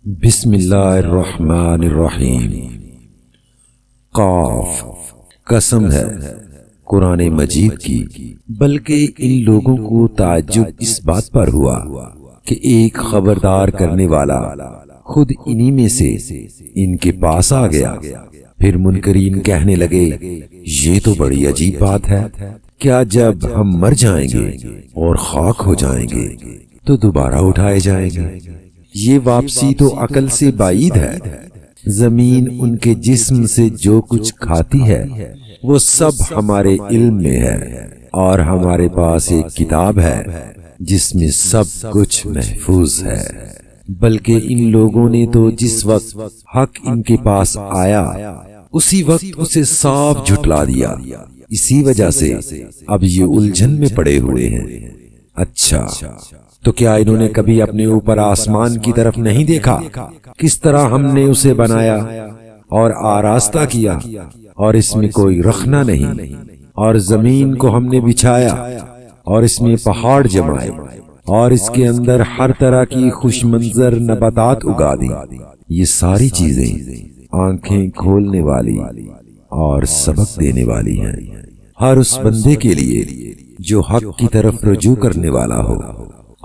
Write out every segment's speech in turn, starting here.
بسم اللہ الرحمن الرحیم۔ قاف، قسم ہے قرآن مجید کی، بلکہ ان لوگوں کو تعجب اس بات پر ہوا کہ ایک خبردار کرنے والا خود انہی میں سے ان کے پاس آ گیا۔ پھر منکرین کہنے لگے، یہ تو بڑی عجیب بات ہے، کیا جب ہم مر جائیں گے اور خاک ہو جائیں گے تو دوبارہ اٹھائے جائیں گے؟ یہ واپسی تو عقل سے بعید ہے۔ زمین ان کے جسم سے جو کچھ کھاتی ہے وہ سب ہمارے علم میں ہے، اور ہمارے پاس ایک کتاب ہے جس میں سب کچھ محفوظ ہے۔ بلکہ ان لوگوں نے تو جس وقت حق ان کے پاس آیا اسی وقت اسے صاف جھٹلا دیا، اسی وجہ سے اب یہ الجھن میں پڑے ہوئے ہیں۔ اچھا، تو کیا انہوں نے کبھی اپنے اوپر آسمان کی طرف نہیں دیکھا؟ کس طرح ہم نے اسے بنایا اور آراستہ کیا، اور اس میں کوئی رخنہ نہیں، اور زمین کو ہم نے بچھایا اور اس میں پہاڑ جمائے، اور اس کے اندر ہر طرح کی خوش منظر نباتات اگا دی۔ یہ ساری چیزیں آنکھیں کھولنے والی اور سبق دینے والی ہیں ہر اس بندے کے لیے جو حق کی طرف رجوع کرنے والا ہو۔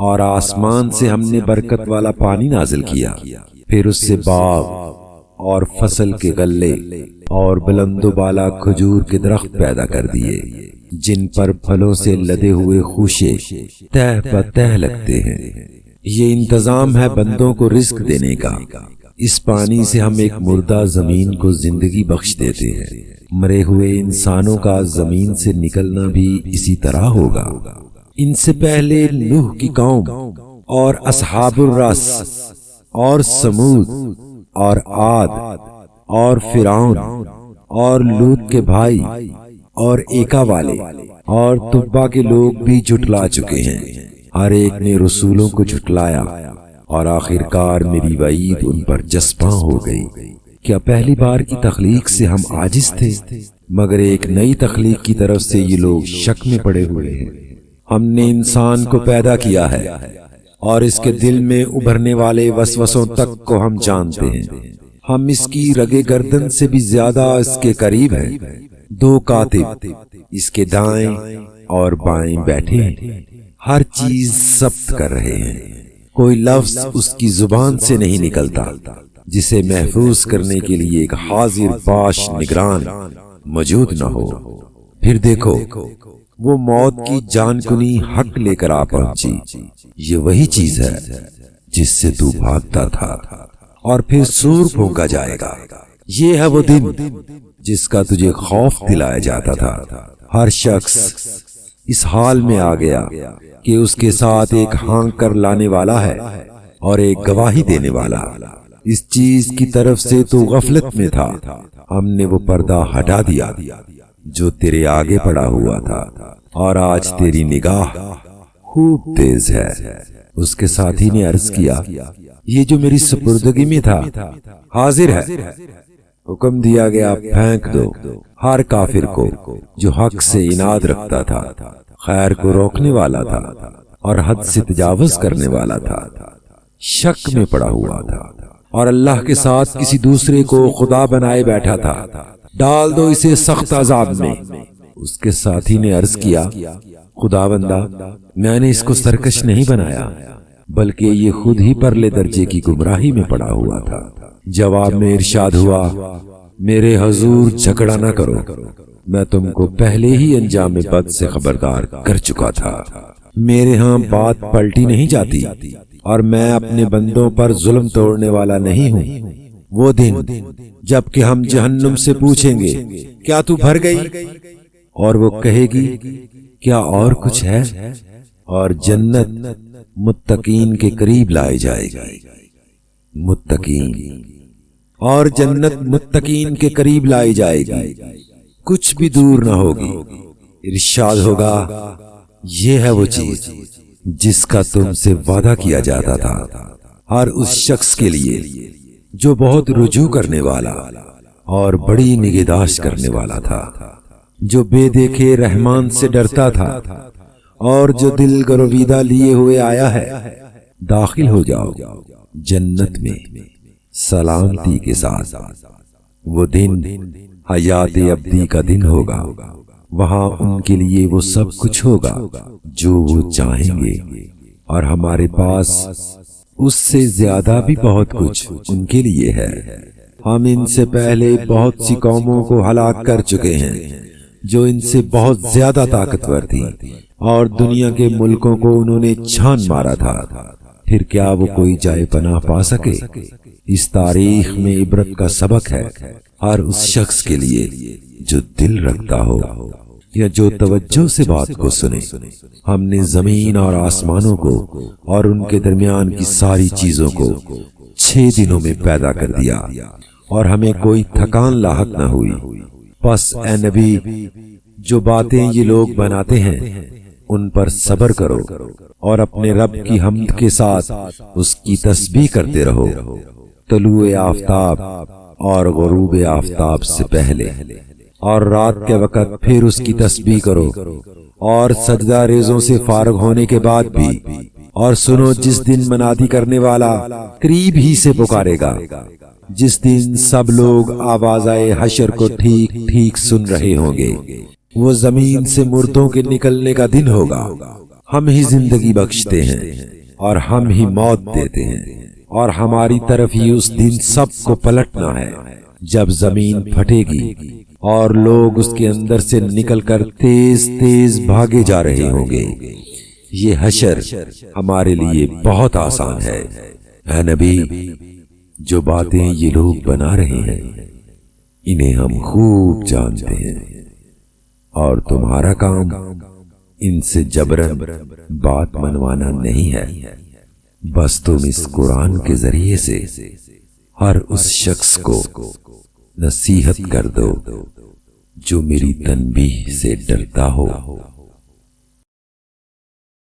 اور آسمان سے ہم نے برکت والا پانی نازل کیا، پھر اس سے باغ اور فصل کے غلے اور بلند و بالا کھجور کے درخت پیدا کر دیے، جن پر پھلوں سے لدے ہوئے خوشے تہ بتہ لگتے ہیں۔ یہ انتظام ہے بندوں کو رزق دینے کا۔ اس پانی سے ہم ایک مردہ زمین کو زندگی بخش دیتے ہیں۔ مرے ہوئے انسانوں کا زمین سے نکلنا بھی اسی طرح ہوگا۔ ان سے پہلے نوح کی قوم اور اصحاب الرس اور سمود اور عاد اور فرعون اور لوط کے بھائی اور ایکا والے اور تبا کے لوگ بھی جھٹلا چکے ہیں۔ ہر ایک نے رسولوں کو جھٹلایا، اور آخرکار میری وعید ان پر جسپاں ہو گئی۔ کیا پہلی بار کی تخلیق سے ہم عاجز تھے؟ مگر ایک نئی تخلیق کی طرف سے یہ لوگ شک میں پڑے ہوئے ہیں۔ ہم نے انسان کو پیدا کیا ہے، اور اس کے دل میں ابھرنے والے وسوسوں تک کو ہم جانتے ہیں۔ ہم اس کی رگے گردن سے بھی زیادہ اس کے قریب ہیں۔ دو کاتب اس کے دائیں اور بائیں بیٹھے ہیں، ہر چیز ضبط کر رہے ہیں۔ کوئی لفظ اس کی زبان سے نہیں نکلتا جسے محفوظ کرنے کے لیے ایک حاضر باش نگران موجود نہ ہو۔ پھر دیکھو، وہ موت کی جان کنی حق لے کر آ پہنچی۔ یہ وہی چیز ہے جس سے تو بھاگتا تھا، اور پھر سور پھونکا جائے گا۔ یہ ہے وہ دن جس کا تجھے خوف دلایا جاتا تھا۔ ہر شخص اس حال میں آ گیا کہ اس کے ساتھ ایک ہانک کر لانے والا ہے اور ایک گواہی دینے والا۔ اس چیز کی طرف سے تو غفلت میں تھا، ہم نے وہ پردہ ہٹا دیا جو تیرے آگے پڑا ہوا تھا، اور آج تیری نگاہ خوب تیز ہے۔ اس کے ساتھی نے عرض کیا، یہ جو میری سپردگی میں تھا حاضر ہے۔ حکم دیا گیا، پھینک دو ہر کافر کو جو حق سے عناد رکھتا تھا، خیر کو روکنے والا تھا اور حد سے تجاوز کرنے والا تھا، شک میں پڑا ہوا تھا، اور اللہ کے ساتھ کسی دوسرے کو خدا بنائے بیٹھا تھا۔ ڈال دو اسے سخت عذاب میں۔ اس کے ساتھی نے عرض کیا، خدا بندہ، میں نے اس کو سرکش نہیں بنایا، بلکہ یہ خود ہی پرلے درجے کی گمراہی میں پڑا ہوا تھا۔ جواب میں ارشاد ہوا، میرے حضور جھگڑا نہ کرو، میں تم کو پہلے ہی انجام بد سے خبردار کر چکا تھا۔ میرے ہاں بات پلٹی نہیں جاتی، اور میں اپنے بندوں پر ظلم توڑنے والا نہیں ہوں۔ وہ دن جب کہ ہم جہنم سے پوچھیں گے، کیا تو بھر گئی؟ اور وہ کہے گی، کیا اور کچھ ہے؟ اور جنت متقین کے قریب لائے جائے گی۔ متقین اور جنت متقین کے قریب لائی جائے گی، کچھ بھی دور نہ ہوگی۔ ارشاد ہوگا، یہ ہے وہ چیز جس کا تم سے وعدہ کیا جاتا تھا، ہر اس شخص کے لیے جو بہت رجوع کرنے والا اور بڑی نگہداشت کرنے والا تھا، جو بے دیکھے رحمان سے ڈرتا تھا، اور جو دل گرویدہ لیے ہوئے آیا ہے۔ داخل ہو جاؤ، جنت میں سلامتی کے ساتھ۔ وہ دن حیات ابدی کا دن ہوگا، وہاں ان کے لیے وہ سب کچھ ہوگا جو وہ چاہیں گے، اور ہمارے پاس اس سے زیادہ بھی بہت کچھ ان کے لیے ہے۔ ہم ان سے پہلے بہت سی قوموں کو ہلاک کر چکے ہیں جو ان سے بہت زیادہ طاقتور تھی، اور دنیا کے ملکوں کو انہوں نے چھان مارا تھا۔ پھر کیا وہ کوئی جائے پناہ پا سکے؟ اس تاریخ میں عبرت کا سبق ہے ہر اس شخص کے لیے جو دل رکھتا ہو یا جو توجہ سے بات کو سنے۔ ہم نے زمین اور آسمانوں کو اور ان کے درمیان کی ساری چیزوں کو 6 دنوں میں پیدا کر دیا، اور ہمیں کوئی تھکان لاحق نہ ہوئی۔ پس اے نبی، جو باتیں یہ لوگ بناتے ہیں ان پر صبر کرو، اور اپنے رب کی حمد کے ساتھ اس کی تسبیح کرتے رہو، طلوع آفتاب اور غروب آفتاب سے پہلے، اور رات کے وقت پھر اس کی تسبیح کرو، اور سجدہ ریزوں سے فارغ ہونے کے بعد بھی۔ اور سنو، جس دن منادی کرنے والا قریب ہی سے پکارے گا، جس دن سب لوگ آوازائے حشر کو ٹھیک ٹھیک سن رہے ہوں گے، وہ زمین سے مردوں کے نکلنے کا دن ہوگا۔ ہم ہی زندگی بخشتے ہیں اور ہم ہی موت دیتے ہیں، اور ہماری طرف ہی اس دن سب کو پلٹنا ہے، جب زمین پھٹے گی اور لوگ اس کے اندر سے نکل کر تیز تیز بھاگے جا رہے ہوں گے۔ یہ حشر ہمارے لیے بہت آسان ہے۔ اے نبی، جو باتیں یہ لوگ بنا رہے ہیں انہیں ہم خوب جانتے ہیں، اور تمہارا کام ان سے جبرن بات منوانا نہیں ہے۔ بس تم اس قرآن کے ذریعے سے ہر اس شخص کو نصیحت کر دو جو میری تنبیہ سے ڈرتا ہو۔